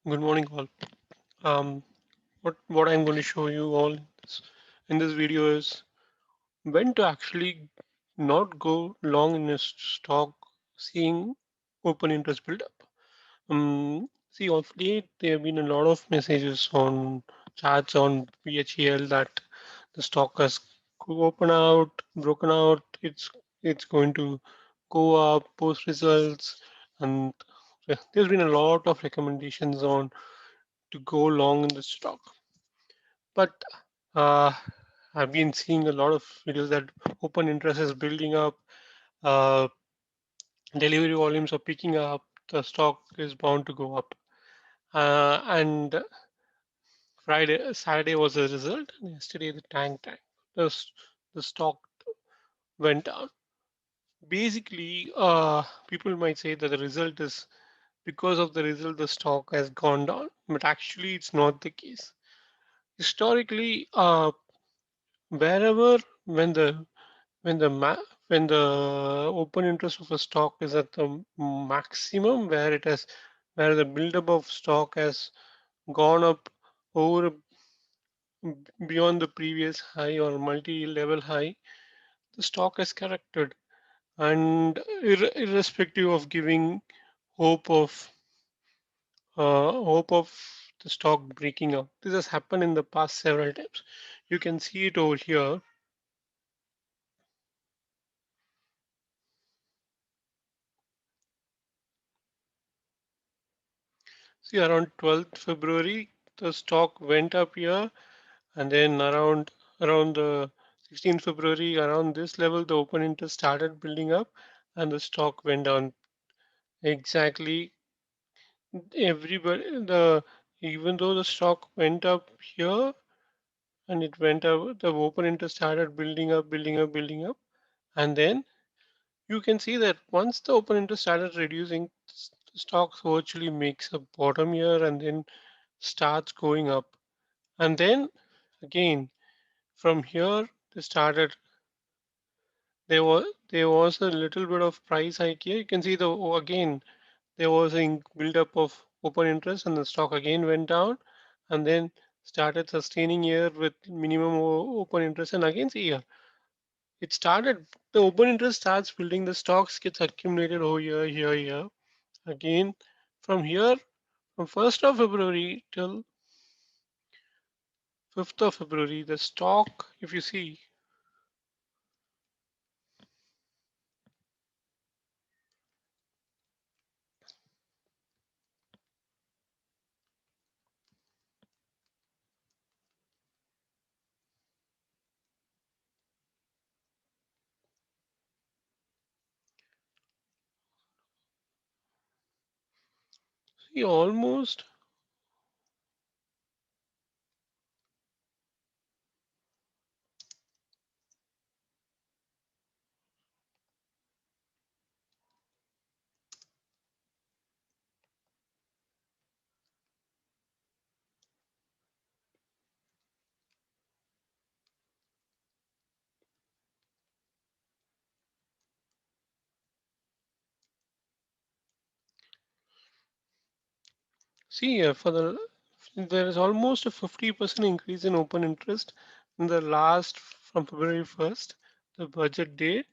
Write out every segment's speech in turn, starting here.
Good morning, all. Um, what I'm going to show you all in this video is when to actually not go long in a stock, seeing open interest build up. See, of late there have been a lot of messages on charts on PHEL that the stock has open out, broken out. It's going to go up post results, and there's been a lot of recommendations on to go long in the stock. But uh, I've been seeing a lot of videos that open interest is building up, uh, delivery volumes are picking up, the stock is bound to go up. And Saturday was the result, and yesterday the tank. The stock went down. Basically, people might say that the result is because of the result the stock has gone down, but actually it's not the case. Historically, wherever when the when the ma- when the open interest of a stock is at the maximum where the buildup of stock has gone up over beyond the previous high or multi-level high, the stock has corrected, and irrespective of giving hope of hope of the stock breaking up, this has happened in the past several times. You can see it over here. See, around 12th February, the stock went up here, and then around the 16th February, around this level, the open interest started building up, and the stock went down. Exactly, everybody the even though the stock went up here and it went up, the open interest started building up, and then you can see that once the open interest started reducing, the stock virtually makes a bottom here and then starts going up. And then again, from here, they started. There was a little bit of price hike here. You can see again there was a build up of open interest, and the stock again went down, and then started sustaining here with minimum open interest. And again, see here, it started. The open interest starts building. The stocks gets accumulated over here. Again, from here, from 1st of February till 5th of February, the stock, if you see, see almost See, for there is almost a 50% increase in open interest in the last from February 1st, the budget day,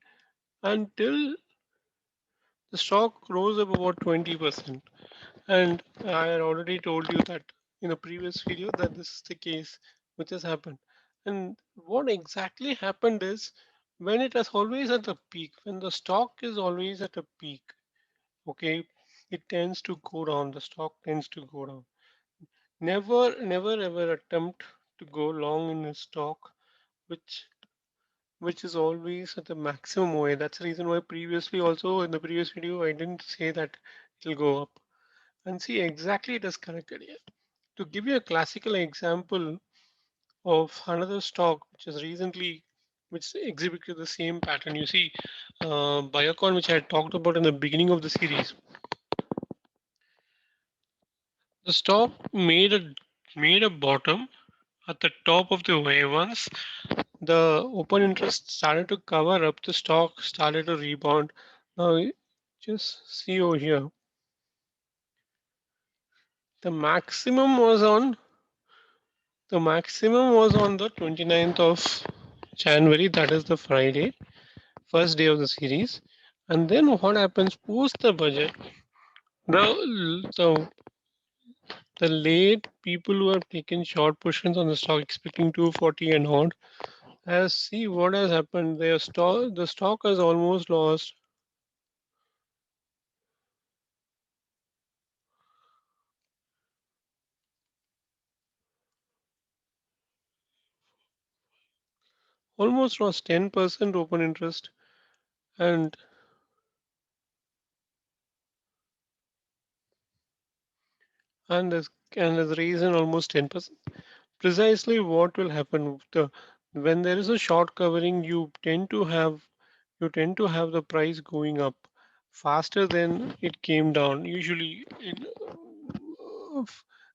until the stock rose up about 20%. And I had already told you that in a previous video that this is the case which has happened. And what exactly happened is when it is always at the peak, when the stock is always at a peak, okay, it tends to go down. The stock tends to go down. Never ever attempt to go long in a stock which which is always at the maximum way. That's the reason why previously also in the previous video I didn't say that it'll go up. And see exactly it is corrected here. To give you a classical example of another stock which is recently which exhibited the same pattern. You see, Biocon, which I had talked about in the beginning of the series, the stock made a bottom at the top of the wave. Once the open interest started to cover up, the stock started to rebound. Now, just see over here, The maximum was on the 29th of January, that is the Friday, first day of the series. And then what happens post the budget? The the late people who have taken short positions on the stock expecting 240 and on has see what has happened. The stock has almost lost 10% open interest and has risen almost 10%. Precisely what will happen when there is a short covering, you tend to have the price going up faster than it came down, usually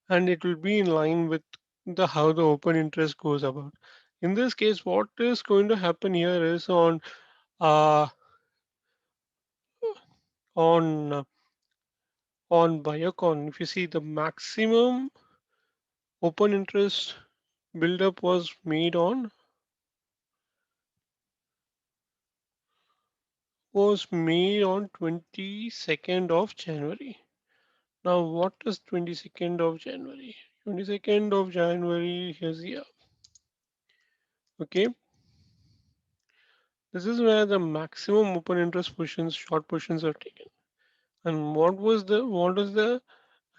and it will be in line with the how the open interest goes about. In this case, what is going to happen here is uh, on on Biocon. If you see the maximum open interest buildup was made on 22nd of January. Now, what is 22nd of January? 22nd of January, here's the year. Okay, this is where the maximum open interest positions, short positions are taken. And what is the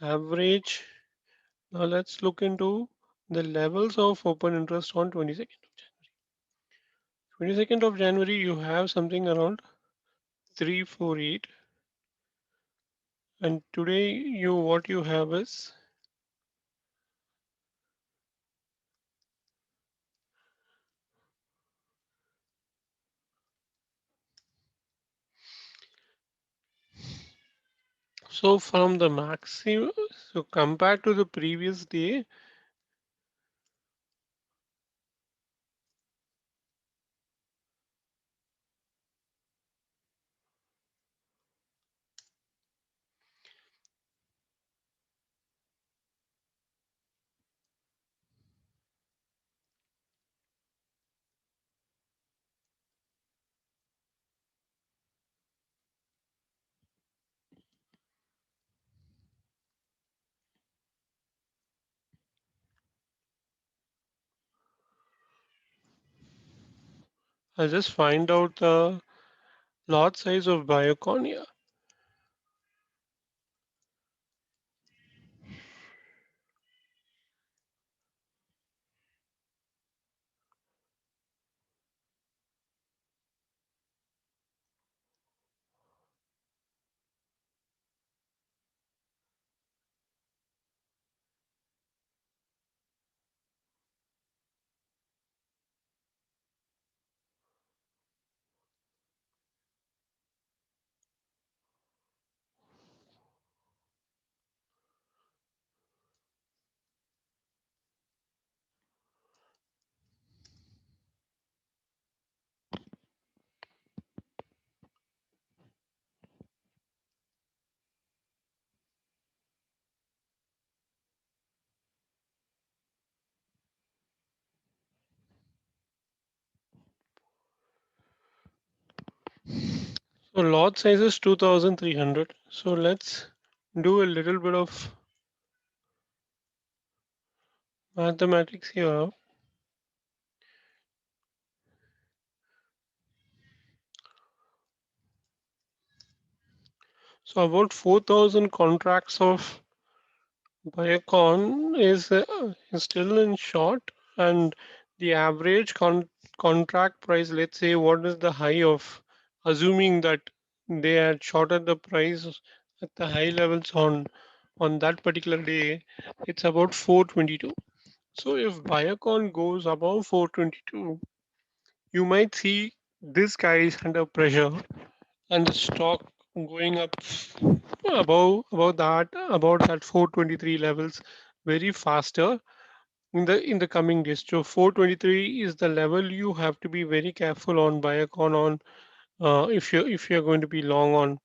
average? Now let's look into the levels of open interest on 22nd of January. 22nd of January, you have something around 348, and today what you have is so from the maximum. So compared to the previous day, I'll just find out the lot size of Biocon here. So lot size is 2300. So let's do a little bit of mathematics here. So about 4000 contracts of Biocon is still in short, and the average contract price, let's say, what is the high of, assuming that they had shorted the price at the high levels on that particular day, it's about 422. So if Biocon goes above 422, you might see this guy is under pressure and the stock going up about that 423 levels very faster in the coming days. So 423 is the level you have to be very careful on Biocon on, if you're going to be long on,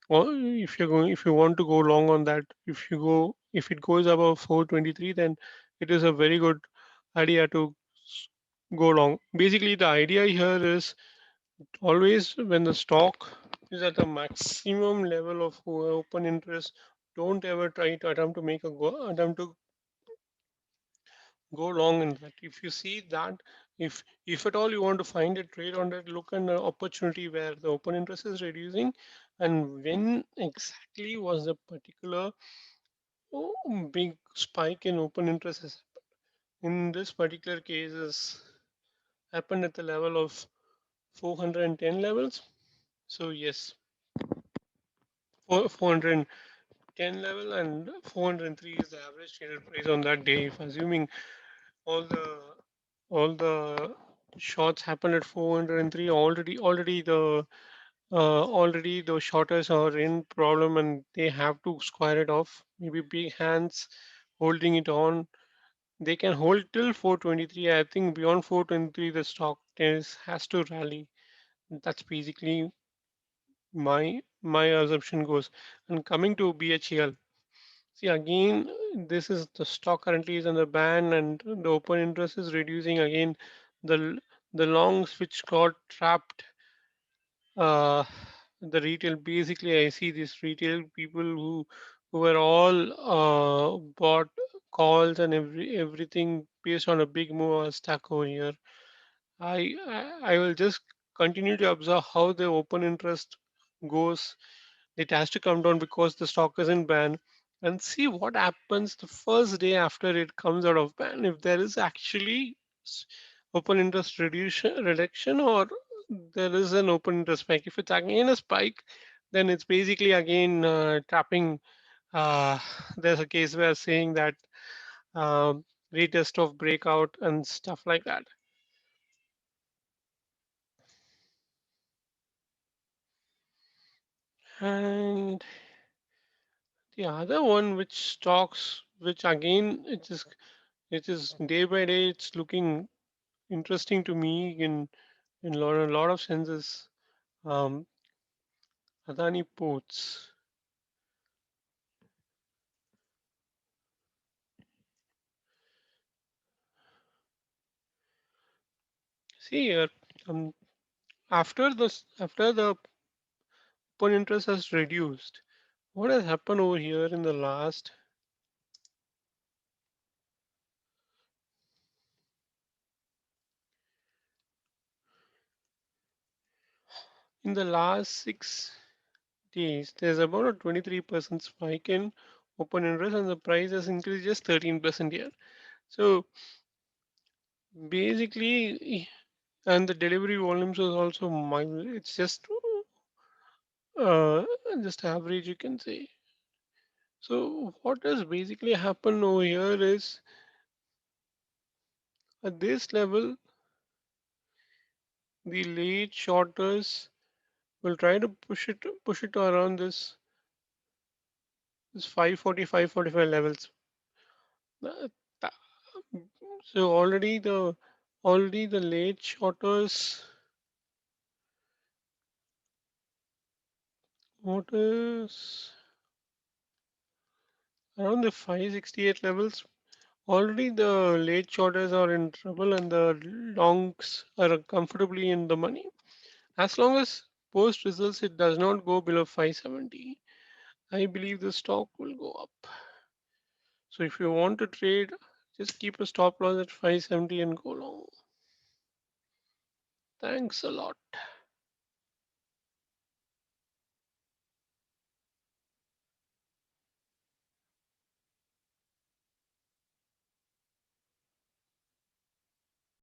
or if you want to go long on that, if you go if it goes above 423, then it is a very good idea to go long. Basically, the idea here is always when the stock is at the maximum level of open interest, don't ever try to attempt to go long in that. If you see that, if at all you want to find a trade on that, look at an opportunity where the open interest is reducing, and when exactly was the particular big spike in open interest has happened. In this particular case, is happened at the level of 410 levels. So yes, 410 level and 403 is the average traded price on that day. If assuming all the all the shots happened at 403, already the shorters are in problem and they have to square it off. Maybe big hands holding it on. They can hold till 423. I think beyond 423 the stock has to rally. That's basically my assumption goes. And coming to BHEL, see again, this is the stock currently is under ban and the open interest is reducing again. The the longs which got trapped, uh, the retail, basically I see these retail people who were all bought calls and everything based on a big move are stuck over here. I will just continue to observe how the open interest goes. It has to come down because the stock is in ban, and see what happens the first day after it comes out of ban. If there is actually s- open interest reduction, or there is an open interest spike. If it's again a spike, then it's basically again tapping. Uh, there's a case where saying that retest of breakout and stuff like that. And the other one which stocks, which again it is day by day, it's looking interesting to me in a lot of senses. Um, Adani Ports. See here, um, after the open interest has reduced, what has happened over here in the last 6 days? There's about a 23% spike in open interest, and the price has increased just 13% here. So basically, and the delivery volumes is also mild. It's uh, just average, you can say. So what has basically happened over here is at this level, the late shorters will try to push it around this 540, 545 levels. Uh, th- So already the late shorters, what is around the 568 levels. Already the late shorters are in trouble and the longs are comfortably in the money. As long as post results it does not go below 570, I believe the stock will go up. So if you want to trade, just keep a stop loss at 570 and go long. Thanks a lot.